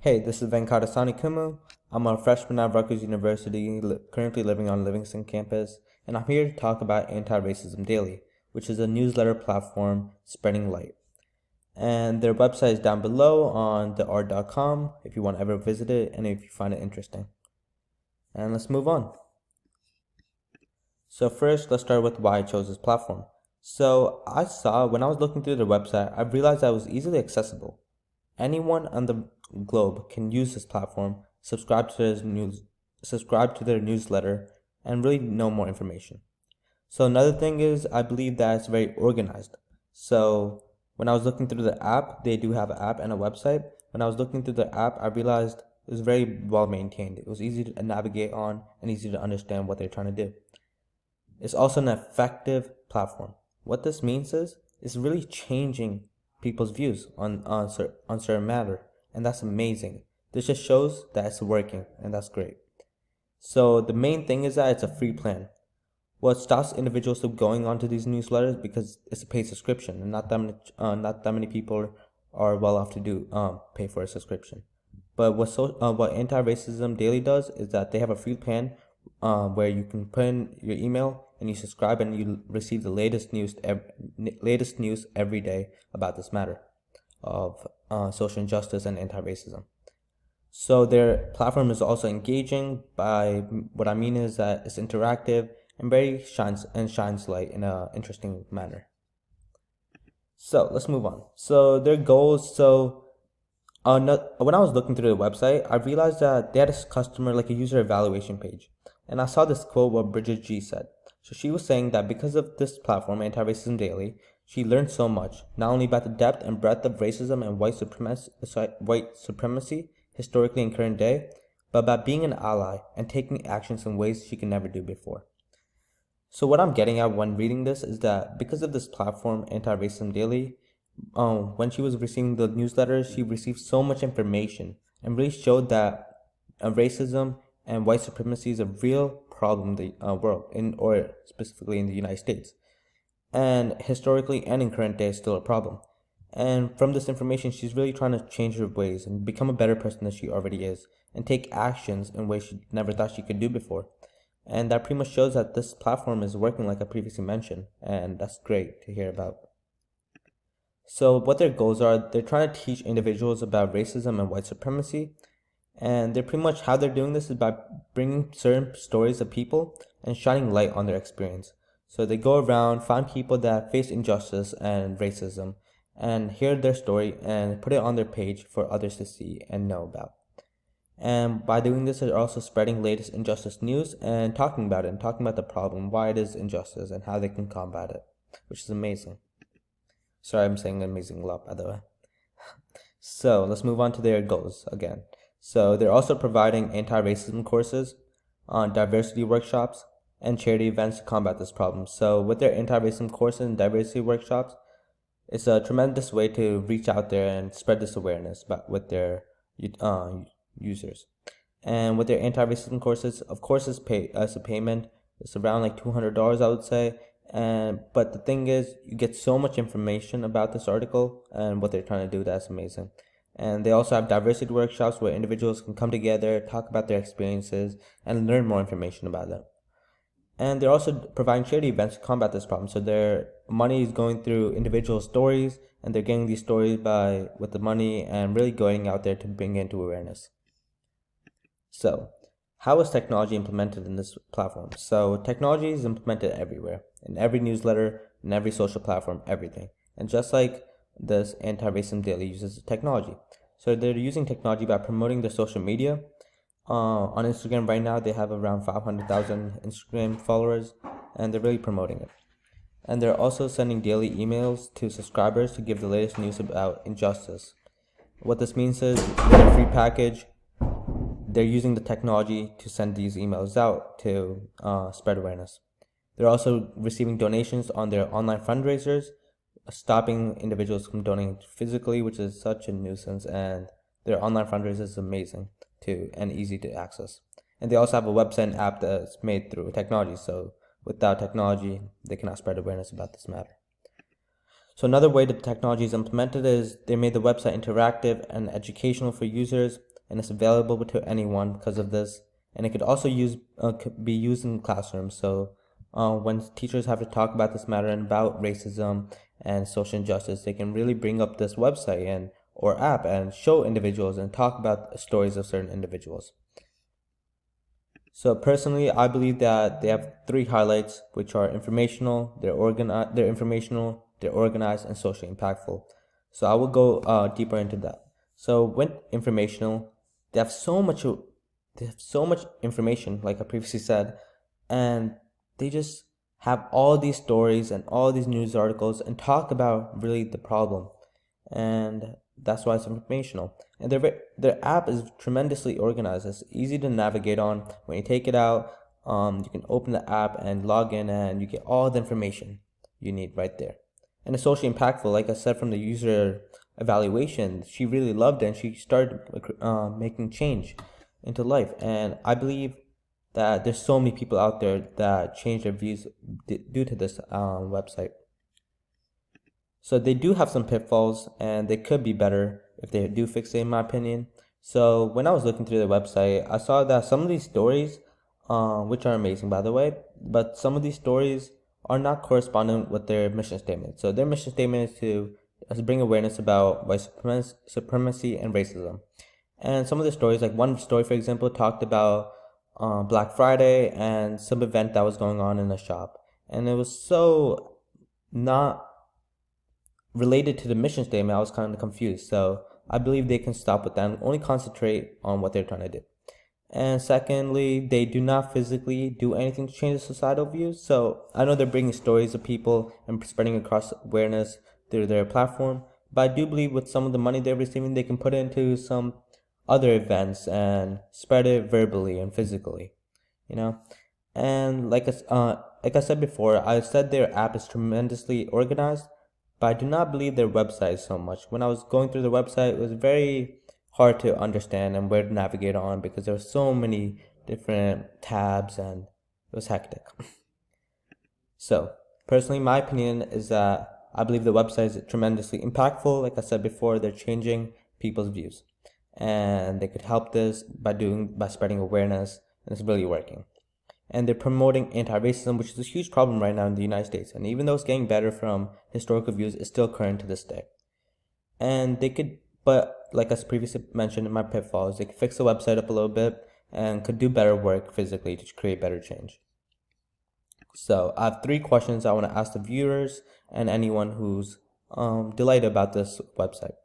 Hey, this is Venkata Sanikommu. I'm a freshman at Rutgers University, currently living on Livingston campus, and I'm here to talk about Anti-Racism Daily, which is a newsletter platform spreading light. And their website is down below on theart.com if you want to ever visit it and if you find it interesting. And let's move on. So first, let's start with why I chose this platform. So I saw when I was looking through their website, I realized that it was easily accessible. Anyone on the globe can use this platform, subscribe to their newsletter, and really know more information. So another thing is I believe that it's very organized. So when I was looking through the app, they do have an app and a website. When I was looking through the app, I realized it was very well maintained. It was easy to navigate on and easy to understand what they're trying to do. It's also an effective platform. What this means is it's really changing people's views on certain matter, and that's amazing. This just shows that it's working, and that's great. So the main thing is that it's a free plan. What stops individuals from going onto these newsletters because it's a paid subscription, and not that many people are well off to do pay for a subscription. But what Anti-Racism Daily does is that they have a free plan where you can put in your email and you subscribe and you receive the latest news every day about this matter of social injustice and anti-racism. So their platform is also engaging. By what I mean is that it's interactive and shines light in an interesting manner. So let's move on. So their goals. When I was looking through the website, I realized that they had a customer, like a user evaluation page. And I saw this quote what Bridget G said. So she was saying that because of this platform, Anti-Racism Daily, she learned so much, not only about the depth and breadth of racism and white supremacy historically in current day, but about being an ally and taking actions in ways she could never do before. So what I'm getting at when reading this is that because of this platform, Anti-Racism Daily, when she was receiving the newsletters, she received so much information and really showed that racism and white supremacy is a real problem in the world, or specifically in the United States, and historically and in current day is still a problem. And from this information, she's really trying to change her ways and become a better person than she already is, and take actions in ways she never thought she could do before. And that pretty much shows that this platform is working, like I previously mentioned, and that's great to hear about. So what their goals are, they're trying to teach individuals about racism and white supremacy. And they're pretty much how they're doing this is by bringing certain stories of people and shining light on their experience. So they go around, find people that face injustice and racism, and hear their story and put it on their page for others to see and know about. And by doing this, they're also spreading latest injustice news and talking about it and talking about the problem, why it is injustice, and how they can combat it, which is amazing. Sorry, I'm saying amazing a lot, by the way. So let's move on to their goals again. So they're also providing anti-racism courses, diversity workshops, and charity events to combat this problem. So with their anti-racism courses and diversity workshops, it's a tremendous way to reach out there and spread this awareness with their users. And with their anti-racism courses, of course, it's a payment. It's around like $200, I would say. But the thing is, you get so much information about this article and what they're trying to do. That's amazing. And they also have diversity workshops where individuals can come together, talk about their experiences, and learn more information about them. And they're also providing charity events to combat this problem. So their money is going through individual stories, and they're getting these stories with the money and really going out there to bring into awareness. So, how is technology implemented in this platform? So, technology is implemented everywhere, in every newsletter, in every social platform, everything. And just like this Anti-Racism Daily uses technology. So, they're using technology by promoting their social media. On Instagram right now, they have around 500,000 Instagram followers, and they're really promoting it. And they're also sending daily emails to subscribers to give the latest news about injustice. What this means is, with their free package, they're using the technology to send these emails out to spread awareness. They're also receiving donations on their online fundraisers, stopping individuals from donating physically, which is such a nuisance, and their online fundraiser is amazing too and easy to access. And they also have a website and app that's made through technology, so without technology, they cannot spread awareness about this matter. So another way the technology is implemented is they made the website interactive and educational for users. and it's available to anyone because of this. And it could also be used in classrooms. So when teachers have to talk about this matter and about racism and social injustice, they can really bring up this website and or app and show individuals and talk about stories of certain individuals. So personally, I believe that they have three highlights, which are informational, they're organized, and socially impactful. So I will go deeper into that. So when informational, they have so much, they have so much information, like I previously said, and they just have all these stories and all these news articles and talk about really the problem, and that's why it's informational. And their app is tremendously organized. It's easy to navigate on. When you take it out, you can open the app and log in, and you get all the information you need right there. And it's socially impactful. Like I said, from the user evaluation, she really loved it, and she started making change into life. And I believe that there's so many people out there that change their views due to this website. So they do have some pitfalls, and they could be better if they do fix it, in my opinion. So when I was looking through their website, I saw that some of these stories, which are amazing by the way, but some of these stories are not corresponding with their mission statement. So their mission statement is to bring awareness about white supremacy and racism. And some of the stories, like one story, for example, talked about Black Friday and some event that was going on in a shop. And it was so not related to the mission statement. I was kind of confused. So I believe they can stop with that and only concentrate on what they're trying to do. And secondly, they do not physically do anything to change the societal views. So I know they're bringing stories of people and spreading across awareness through their platform, but I do believe with some of the money they're receiving, they can put it into some other events and spread it verbally and physically, you know. And like I said before, I said their app is tremendously organized, but I do not believe their website so much. When I was going through the website, it was very hard to understand and where to navigate on because there were so many different tabs and it was hectic. So, personally, my opinion is that I believe the website is tremendously impactful. Like I said before, they're changing people's views, and they could help this by spreading awareness, and it's really working. And they're promoting anti-racism, which is a huge problem right now in the United States. And even though it's getting better from historical views, it's still current to this day. And they could, but like I previously mentioned in my pitfalls, they could fix the website up a little bit and could do better work physically to create better change. So I have three questions I want to ask the viewers and anyone who's delighted about this website.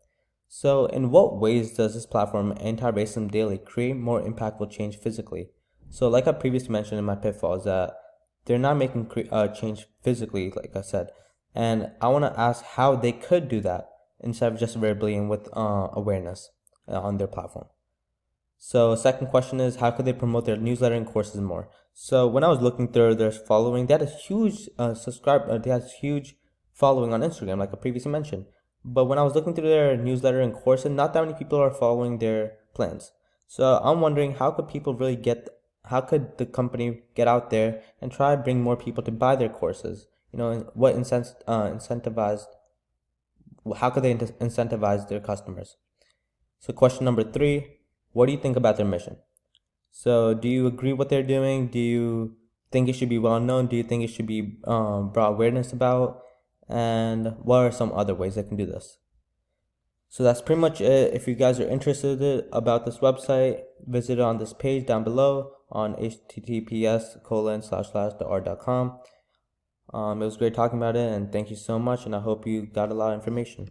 So in what ways does this platform, Anti-Racism Daily, create more impactful change physically? So like I previously mentioned in my pitfalls, that they're not making change physically, like I said. And I want to ask how they could do that instead of just verbally and with awareness on their platform. So second question is, how could they promote their newsletter and courses more? So when I was looking through their following, they had a huge they had a huge following on Instagram, like I previously mentioned. But when I was looking through their newsletter and courses, not that many people are following their plans. So I'm wondering, how could the company get out there and try to bring more people to buy their courses? You know, and what incentivized, how could they incentivize their customers? So question number 3, what do you think about their mission? So do you agree what they're doing? Do you think it should be well known? Do you think it should be brought awareness about? And what are some other ways they can do this? So that's pretty much it. If you guys are interested about this website, visit on this page down below on https://theart.com. It was great talking about it, and thank you so much, and I hope you got a lot of information.